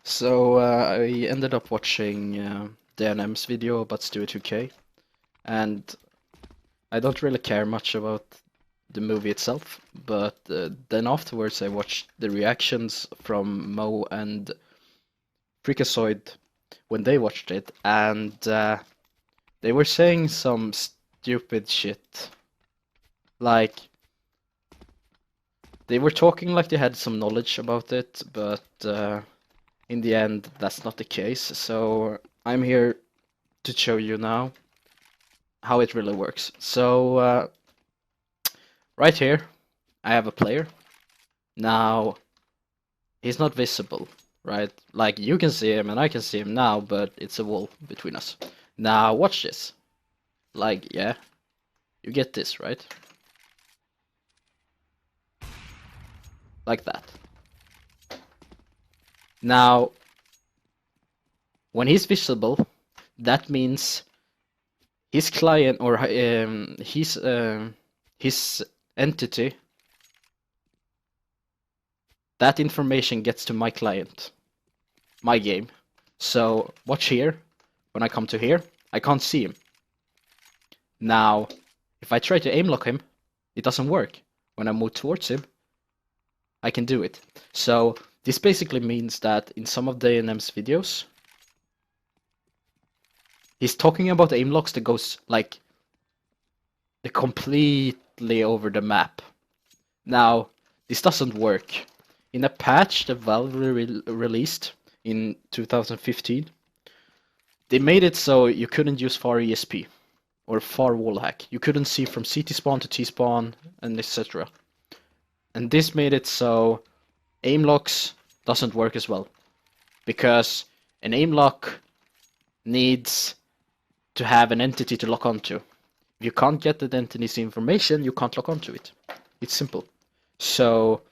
I ended up watching DNM's video about Studio 2K, and I don't really care much about the movie itself, but then afterwards I watched the reactions from Moe and Freakazoid when they watched it, and they were saying some stupid shit. Like, they were talking like they had some knowledge about it, but in the end, that's not the case. So I'm here to show you now how it really works. Right here, I have a player. Now, he's not visible, right? Like, you can see him and I can see him now, but it's a wall between us. Now, watch this. Like, yeah, you get this, right? Like that. Now, when he's visible, that means his client or his entity, that information gets to my client, my game. So watch here. When I come to here, I can't see him. Now, if I try to aim lock him, it doesn't work. When I move towards him, I can do it. So this basically means that in some of DNM's videos, he's talking about aim locks that goes like completely over the map. Now, this doesn't work. In a patch that Valve released in 2015, they made it so you couldn't use far ESP or far wall hack. You couldn't see from CT spawn to T spawn and etc. And this made it so aim locks doesn't work as well, because an aim lock needs to have an entity to lock onto. If you can't get that entity's information, you can't lock onto it. It's simple. So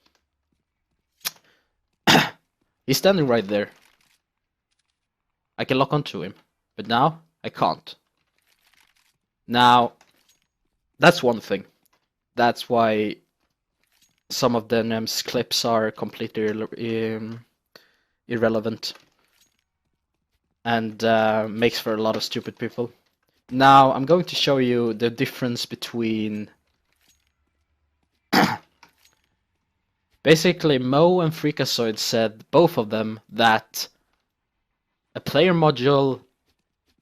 he's standing right there. I can lock onto him, but now I can't. Now, that's one thing. That's why some of DNM's clips are completely irrelevant and makes for a lot of stupid people. Now, I'm going to show you the difference between basically Moe and Freakazoid said, both of them, that a player module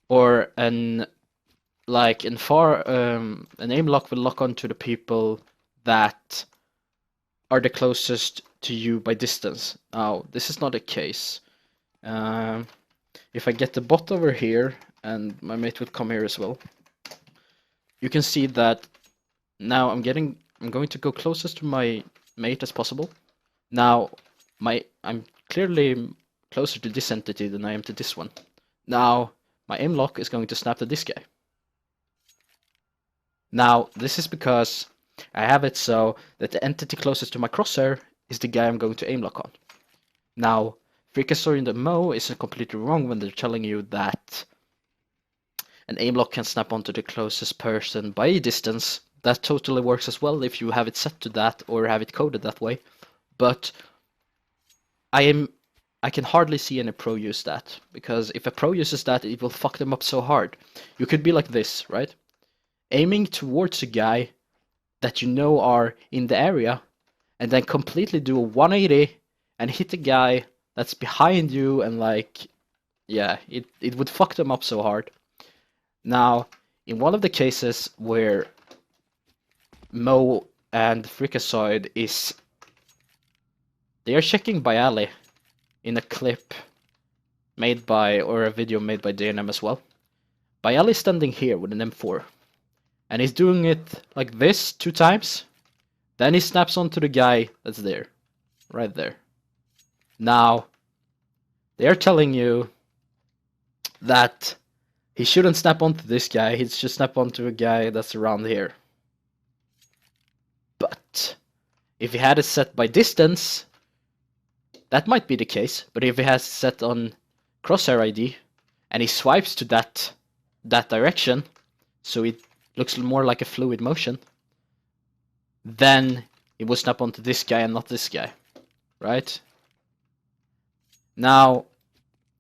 or an aim lock will lock onto the people that are the closest to you by distance. Now, this is not the case. If I get the bot over here, and my mate will come here as well, you can see that now I'm going to go closest to my mate as possible. Now, I'm clearly closer to this entity than I am to this one. Now, my aim lock is going to snap to this guy. Now, this is because I have it so that the entity closest to my crosshair is the guy I'm going to aim lock on. Now, Freakazoid and Moe is completely wrong when they're telling you that an aim lock can snap onto the closest person by a distance. That totally works as well if you have it set to that or have it coded that way. But I can hardly see any pro use that, because if a pro uses that, it will fuck them up so hard. You could be like this, right? Aiming towards a guy that you know are in the area, and then completely do a 180 and hit the guy that's behind you, and it would fuck them up so hard. Now, in one of the cases where Moe and Freakazoid they are checking by alley in a clip made by, or a video made by DNM as well. Bayali standing here with an M4, and he's doing it like this 2 times. Then he snaps onto the guy that's there, right there. Now, they're telling you that he shouldn't snap onto this guy, he should snap onto a guy that's around here. But if he had it set by distance, that might be the case. But if he has set on crosshair ID and he swipes to that direction, so it looks more like a fluid motion, then it will snap onto this guy and not this guy, right? Now,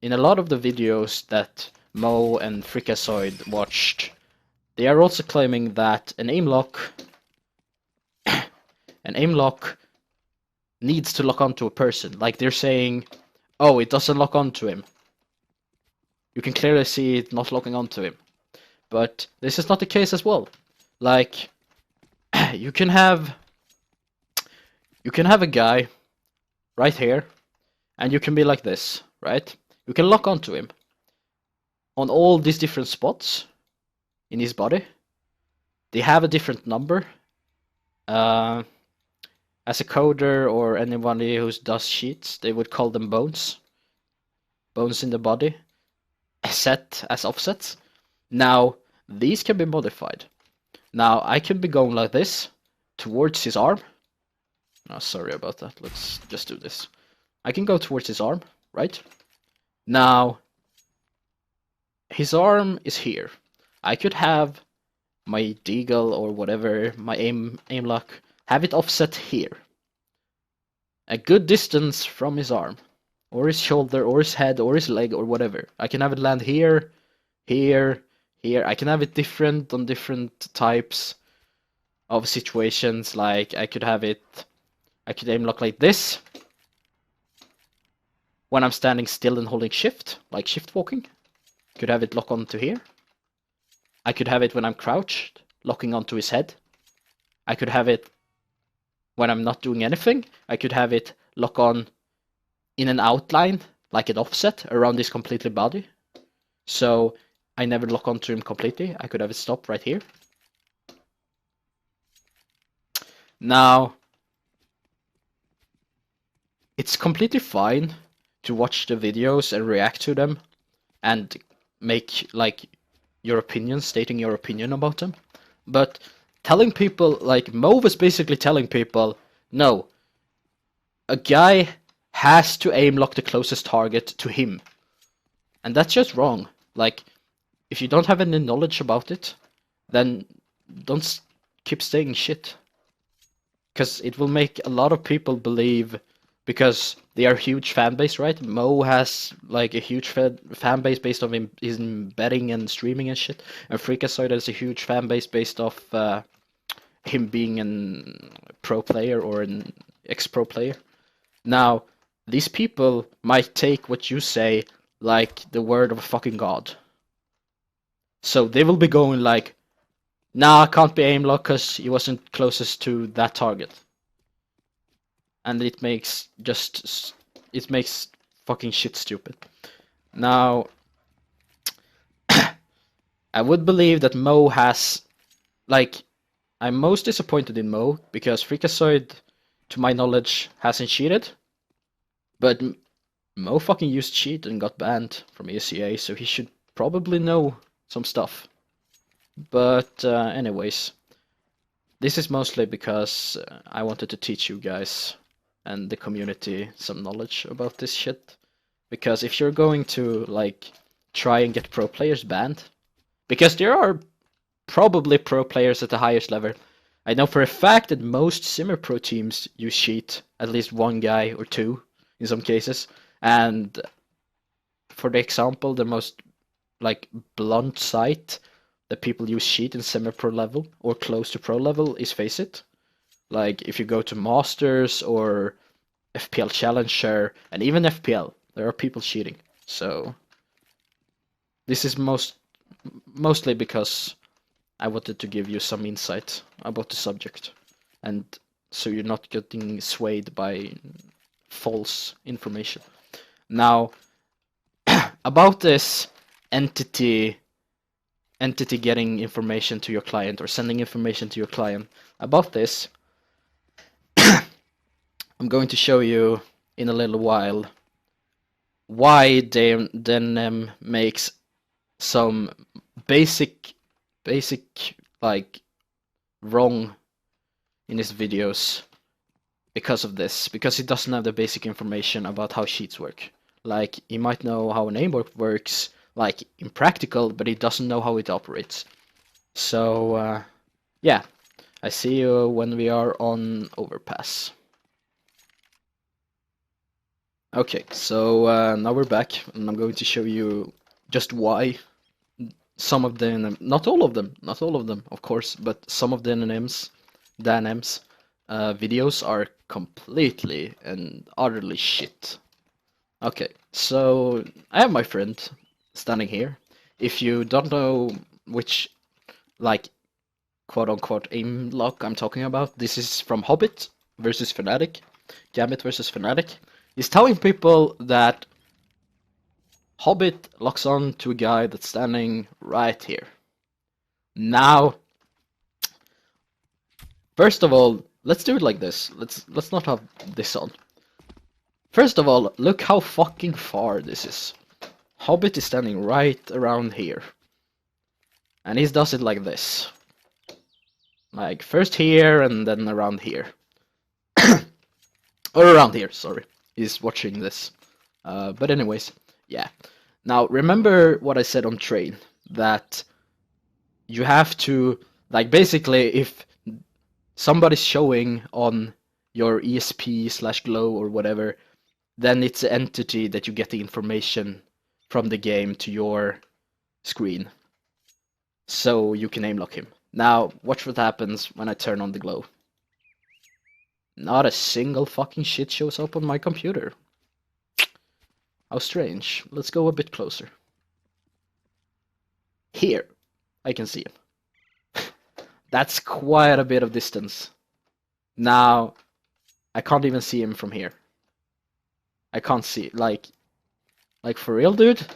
in a lot of the videos that Moe and Freakazoid watched, they are also claiming that an aimlock needs to lock onto a person. Like they're saying, oh, it doesn't lock onto him. You can clearly see it not locking onto him. But this is not the case as well. Like you can have a guy right here, and you can be like this, right? You can lock onto him on all these different spots in his body. They have a different number. As a coder or anybody who does sheets, they would call them bones. Bones in the body, set as offsets. Now, these can be modified. Now, I can be going like this towards his arm. Oh, sorry about that. Let's just do this. I can go towards his arm, right? Now, his arm is here. I could have my deagle or whatever, my aimlock, have it offset here. A good distance from his arm, or his shoulder, or his head, or his leg, or whatever. I can have it land here, here, here. I can have it different on different types of situations. Like I could aimlock like this when I'm standing still and holding shift, like shift walking. Could have it lock onto here. I could have it when I'm crouched, locking onto his head. I could have it when I'm not doing anything. I could have it lock on in an outline, like an offset around his completely body. So I never lock onto him completely. I could have it stop right here. Now, it's completely fine to watch the videos and react to them and make like your opinion, stating your opinion about them. But telling people, like Moe was basically telling people, no, a guy has to aim lock the closest target to him. And that's just wrong. Like, if you don't have any knowledge about it, then don't keep saying shit. Because it will make a lot of people believe, because they are huge fan base, right? Moe has like a huge fan base based on his betting and streaming and shit. And Freakazoid has a huge fan base based off him being a pro player or an ex-pro player. Now, these people might take what you say like the word of a fucking god. So they will be going like, nah, can't be aimlock because he wasn't closest to that target. And it makes fucking shit stupid. Now, I would believe that Moe has, like, I'm most disappointed in Moe because Freakazoid, to my knowledge, hasn't cheated. But Moe fucking used cheat and got banned from ECA, so he should probably know some stuff. But anyways, this is mostly because I wanted to teach you guys and the community some knowledge about this shit. Because if you're going to like try and get pro players banned, because there are probably pro players at the highest level. I know for a fact that most Simmer Pro teams use cheat, at least one guy or two in some cases. And for the example, the most like blunt site that people use cheat in semi-pro level or close to pro level is Faceit. Like if you go to Masters or FPL Challenger and even FPL, there are people cheating. So this is mostly because I wanted to give you some insight about the subject, and so you're not getting swayed by false information. Now, about this entity getting information to your client or sending information to your client, about this, I'm going to show you in a little while why Denim makes some basic like wrong in his videos because of this, because he doesn't have the basic information about how sheets work. Like he might know how an aimlock works like in practical, but he doesn't know how it operates. So yeah, I see you when we are on overpass. Okay, so now we're back, and I'm going to show you just why some of the, not all of them, not all of them, of course, but some of the NM's videos are completely and utterly shit. Okay, so I have my friend standing here. If you don't know which, like, quote unquote Aimlock I'm talking about, this is from Hobbit versus Fnatic, Gambit versus Fnatic. He's telling people that Hobbit locks on to a guy that's standing right here. Now, first of all, let's do it like this. Let's not have this on. First of all, look how fucking far this is. Hobbit is standing right around here. And he does it like this. Like, first here and then around here. Or around here, sorry. He's watching this. But anyways, yeah. Now, remember what I said on train. That you have to, like, basically, if somebody's showing on your ESP / glow or whatever, then it's an entity that you get the information from the game to your screen. So you can aimlock him. Now, watch what happens when I turn on the glow. Not a single fucking shit shows up on my computer. How strange. Let's go a bit closer. Here, I can see him. That's quite a bit of distance. Now, I can't even see him from here. I can't see, like for real, dude?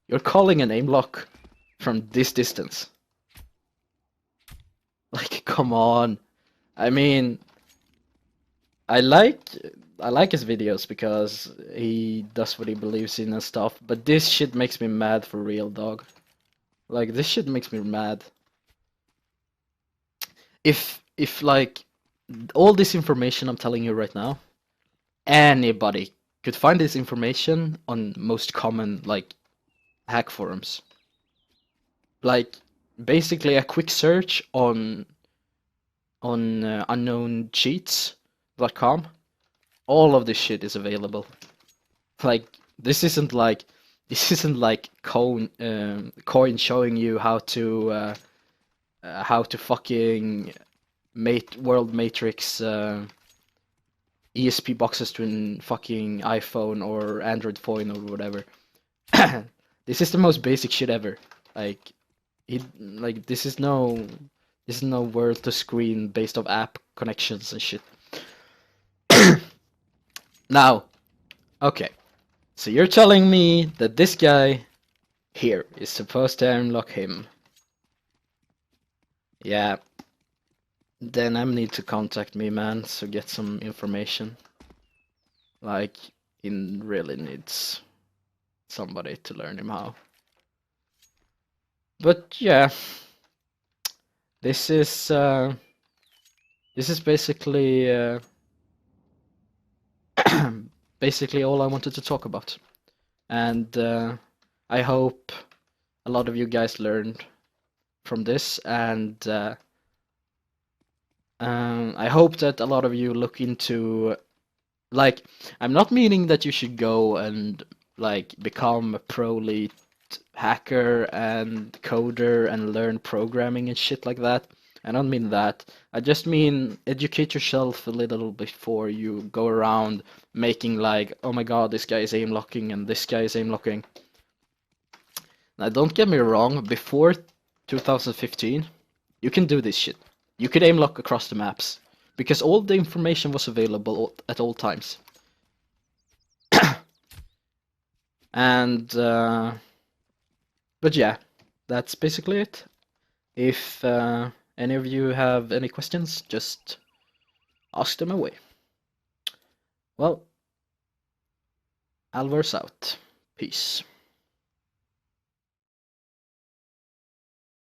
You're calling an aimlock from this distance? Like, come on. I mean, I like his videos because he does what he believes in and stuff, but this shit makes me mad for real, dog. Like, this shit makes me mad. If like all this information I'm telling you right now, anybody could find this information on most common like hack forums. Like basically a quick search on unknowncheats.com. All of this shit is available. Like this isn't like coin showing you how to fucking world matrix ESP boxes to a fucking iPhone or Android phone or whatever. This is the most basic shit ever. Like this is no world to screen based off app connections and shit. Now, okay. So you're telling me that this guy here is supposed to unlock him. Yeah. Then I need to contact me, man, so get some information. Like, he really needs somebody to learn him how. But yeah, this is basically basically all I wanted to talk about, and I hope a lot of you guys learned from this, and I hope that a lot of you look into, like, I'm not meaning that you should go and like become a pro elite hacker and coder and learn programming and shit like that. I don't mean that. I just mean educate yourself a little before you go around making like, oh my god, this guy is aim locking and this guy is aim locking. Now don't get me wrong, before 2015, you can do this shit. You could aim lock across the maps because all the information was available at all times. And but yeah, that's basically it. If any of you have any questions, just ask them away. Well, Alvar's out. Peace.